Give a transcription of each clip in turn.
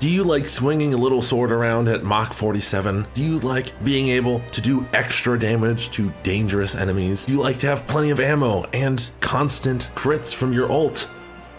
Do you like swinging a little sword around at Mach 47? Do you like being able to do extra damage to dangerous enemies? Do you like to have plenty of ammo and constant crits from your ult?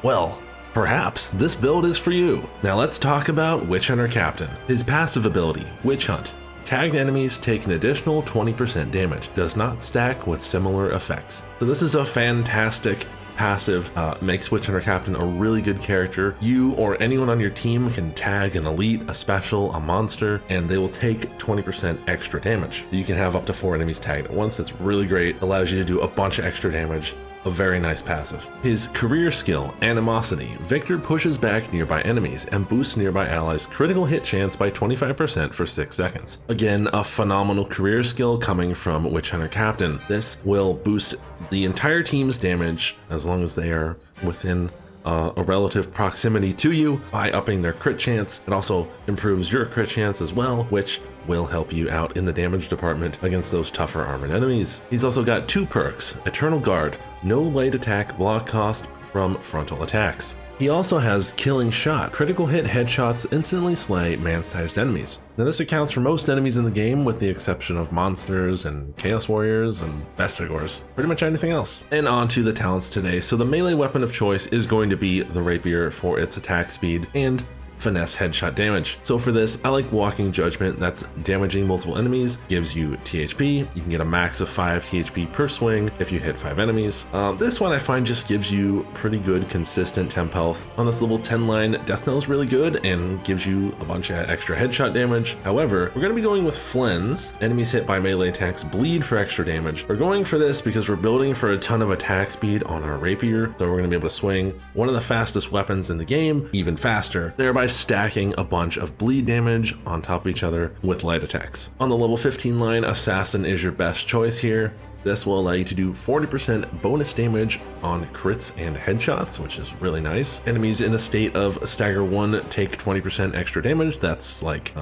Well, perhaps this build is for you. Now let's talk about Witch Hunter Captain. His passive ability, Witch Hunt. Tagged enemies take an additional 20% damage, does not stack with similar effects. So this is a fantastic passive, makes Witch Hunter Captain a really good character. You or anyone on your team can tag an elite, a special, a monster, and they will take 20% extra damage. You can have up to 4 enemies tagged at once. That's really great. Allows you to do a bunch of extra damage. A very nice passive. His career skill, Animosity. Victor pushes back nearby enemies and boosts nearby allies' critical hit chance by 25% for 6 seconds. Again, a phenomenal career skill coming from Witch Hunter Captain. This will boost the entire team's damage as long as they are within a relative proximity to you by upping their crit chance. It also improves your crit chance as well, which will help you out in the damage department against those tougher armored enemies. He's also got 2 perks, Eternal Guard, no light attack block cost from frontal attacks. He also has Killing Shot. Critical hit headshots instantly slay man-sized enemies. Now this accounts for most enemies in the game with the exception of monsters and Chaos Warriors and Bestigors. Pretty much anything else. And on to the talents today. So the melee weapon of choice is going to be the Rapier for its attack speed and finesse headshot damage. So for this, I like Walking Judgment. That's damaging multiple enemies, gives you THP. You can get a max of 5 THP per swing if you hit 5 enemies. This one I find just gives you pretty good consistent temp health. On this level 10 line, Death Knell is really good and gives you a bunch of extra headshot damage. However, we're going to be going with Flens. Enemies hit by melee attacks bleed for extra damage. We're going for this because we're building for a ton of attack speed on our Rapier, so we're going to be able to swing one of the fastest weapons in the game even faster, thereby stacking a bunch of bleed damage on top of each other with light attacks. On the level 15 line, Assassin is your best choice here. This will allow you to do 40% bonus damage on crits and headshots, which is really nice. Enemies in a state of stagger 1 take 20% extra damage. That's like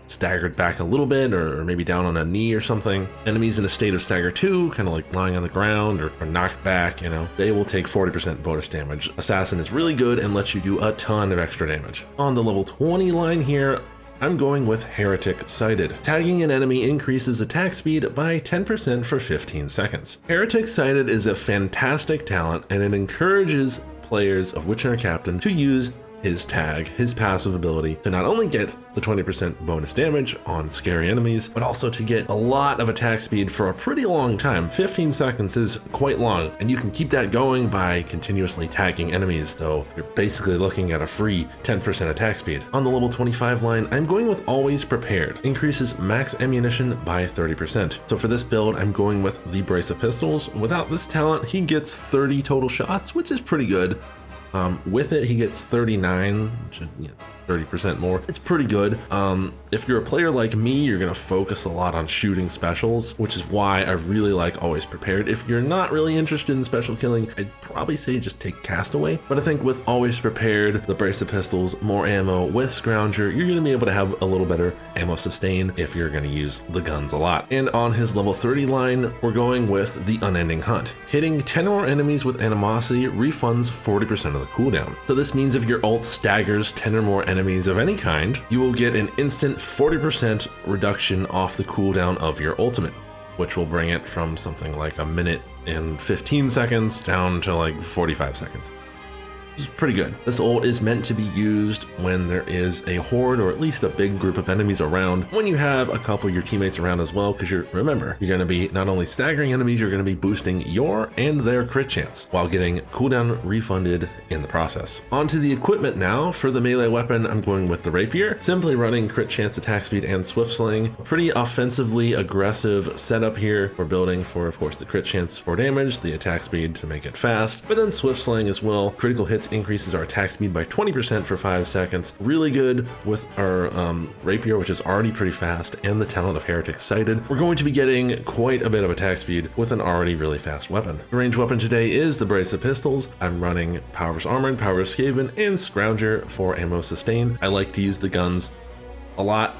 staggered back a little bit or maybe down on a knee or something. Enemies in a state of stagger 2, kind of like lying on the ground or knocked back, you know, they will take 40% bonus damage. Assassin is really good and lets you do a ton of extra damage. On the level 20 line here, I'm going with Heretic Sighted. Tagging an enemy increases attack speed by 10% for 15 seconds. Heretic Sighted is a fantastic talent and it encourages players of Witch Hunter Captain to use his tag, his passive ability, to not only get the 20% bonus damage on scary enemies, but also to get a lot of attack speed for a pretty long time. 15 seconds is quite long, and you can keep that going by continuously tagging enemies, so you're basically looking at a free 10% attack speed. On the level 25 line, I'm going with Always Prepared. Increases max ammunition by 30%. So for this build, I'm going with the Brace of Pistols. Without this talent, he gets 30 total shots, which is pretty good. With it, he gets 39, which is 30% more. It's pretty good. If you're a player like me, you're going to focus a lot on shooting specials, which is why I really like Always Prepared. If you're not really interested in special killing, I'd probably say just take Castaway. But I think with Always Prepared, the Brace of Pistols, more ammo with Scrounger, you're going to be able to have a little better ammo sustain if you're going to use the guns a lot. And on his level 30 line, we're going with the Unending Hunt. Hitting 10 or more enemies with Animosity refunds 40% of the cooldown. So this means if your ult staggers 10 or more enemies of any kind, you will get an instant 40% reduction off the cooldown of your ultimate, which will bring it from something like a minute and 15 seconds down to like 45 seconds. It's pretty good. This ult is meant to be used when there is a horde or at least a big group of enemies around, when you have a couple of your teammates around as well, because remember, you're going to be not only staggering enemies, you're going to be boosting your and their crit chance while getting cooldown refunded in the process. Onto the equipment now. For the melee weapon, I'm going with the Rapier. Simply running crit chance, attack speed, and swift sling. A pretty offensively aggressive setup here. We're building for, of course, the crit chance for damage, the attack speed to make it fast, but then swift sling as well. Critical hits increases our attack speed by 20% for 5 seconds. Really good with our Rapier, which is already pretty fast, and the talent of Heretic Sighted. We're going to be getting quite a bit of attack speed with an already really fast weapon. The ranged weapon today is the Brace of Pistols. I'm running Power vs. Armored, Power vs. Skaven, and Scrounger for ammo sustain. I like to use the guns a lot.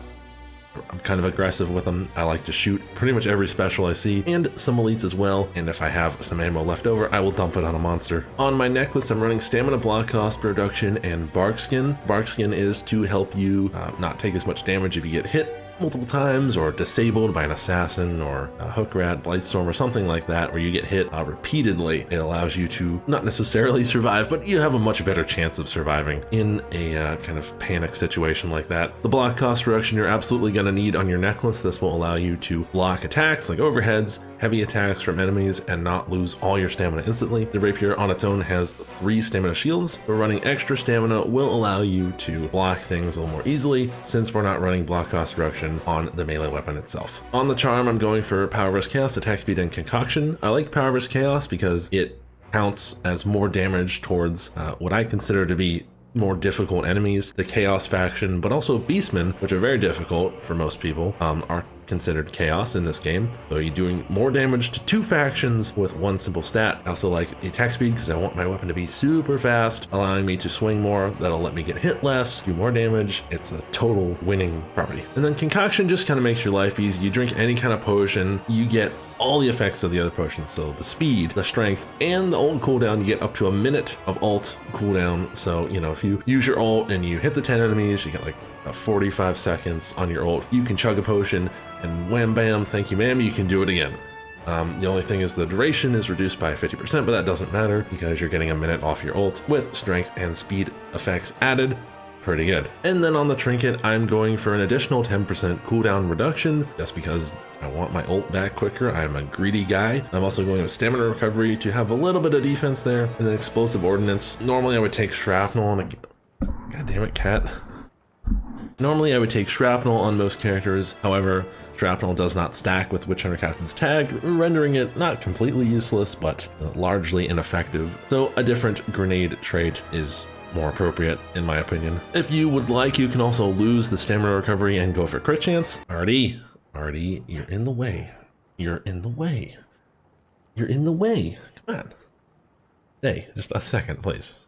I'm kind of aggressive with them. I like to shoot pretty much every special I see, and some elites as well, and if I have some ammo left over, I will dump it on a monster. On my necklace, I'm running stamina, block cost reduction, and bark skin. Bark skin is to help you not take as much damage if you get hit multiple times or disabled by an assassin or a hook rat, blightstorm, or something like that, where you get hit repeatedly. It allows you to not necessarily survive, but you have a much better chance of surviving in a kind of panic situation like that. The block cost reduction you're absolutely going to need on your necklace. This will allow you to block attacks like overheads, heavy attacks from enemies, and not lose all your stamina instantly. The rapier on its own has 3 stamina shields, but running extra stamina will allow you to block things a little more easily since we're not running block cost reduction on the melee weapon itself. On the charm, I'm going for power versus chaos, attack speed, and concoction. I like power versus chaos because it counts as more damage towards what I consider to be more difficult enemies, the chaos faction, but also beastmen, which are very difficult for most people, are considered chaos in this game. So you're doing more damage to 2 factions with 1 simple stat. I also like the attack speed because I want my weapon to be super fast, allowing me to swing more. That'll let me get hit less, do more damage. It's a total winning property. And then concoction just kind of makes your life easy. You drink any kind of potion, you get all the effects of the other potions. So the speed, the strength, and the ult cooldown, you get up to a minute of ult cooldown. So, you know, if you use your ult and you hit the 10 enemies, you get like 45 seconds on your ult. You can chug a potion and wham bam, thank you ma'am, you can do it again. The only thing is the duration is reduced by 50%, but that doesn't matter because you're getting a minute off your ult with strength and speed effects added. Pretty good. And then on the trinket, I'm going for an additional 10% cooldown reduction just because I want my ult back quicker. I'm a greedy guy. I'm also going with stamina recovery to have a little bit of defense there. And then explosive ordnance. Normally I would take shrapnel on a... God damn it, cat. Normally I would take shrapnel on most characters. However, shrapnel does not stack with Witch Hunter Captain's tag, rendering it not completely useless, but largely ineffective. So a different grenade trait is more appropriate in my opinion. If you would like, you can also lose the stamina recovery and go for crit chance. Artie, you're in the way. You're in the way. You're in the way. Come on. Hey, just a second, please.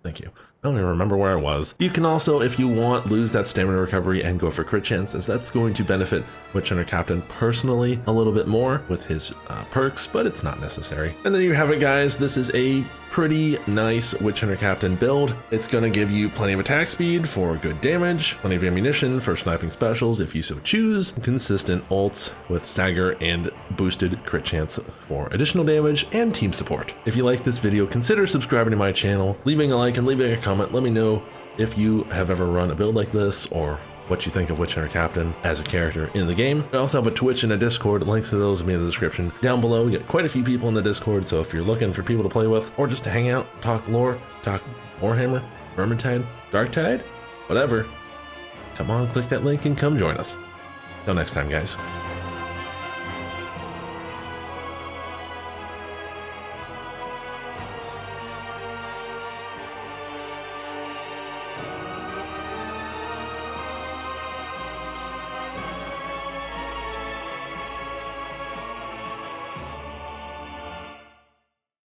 Thank you. I don't even remember where I was. You can also, if you want, lose that stamina recovery and go for crit chance, as that's going to benefit Witch Hunter Captain personally a little bit more with his perks, but it's not necessary. And there you have it, guys. This is a pretty nice Witch Hunter Captain build. It's going to give you plenty of attack speed for good damage, plenty of ammunition for sniping specials if you so choose, consistent ults with stagger and boosted crit chance for additional damage, and team support. If you like this video, consider subscribing to my channel, leaving a like and leaving a comment. Let me know if you have ever run a build like this or what you think of Witch Hunter Captain as a character in the game. I also have a Twitch and a Discord. Links to those will be in the description down below. We got quite a few people in the Discord, so if you're looking for people to play with or just to hang out, talk lore, talk Warhammer, Vermintide, Darktide, whatever, come on, click that link and come join us. Till next time, guys.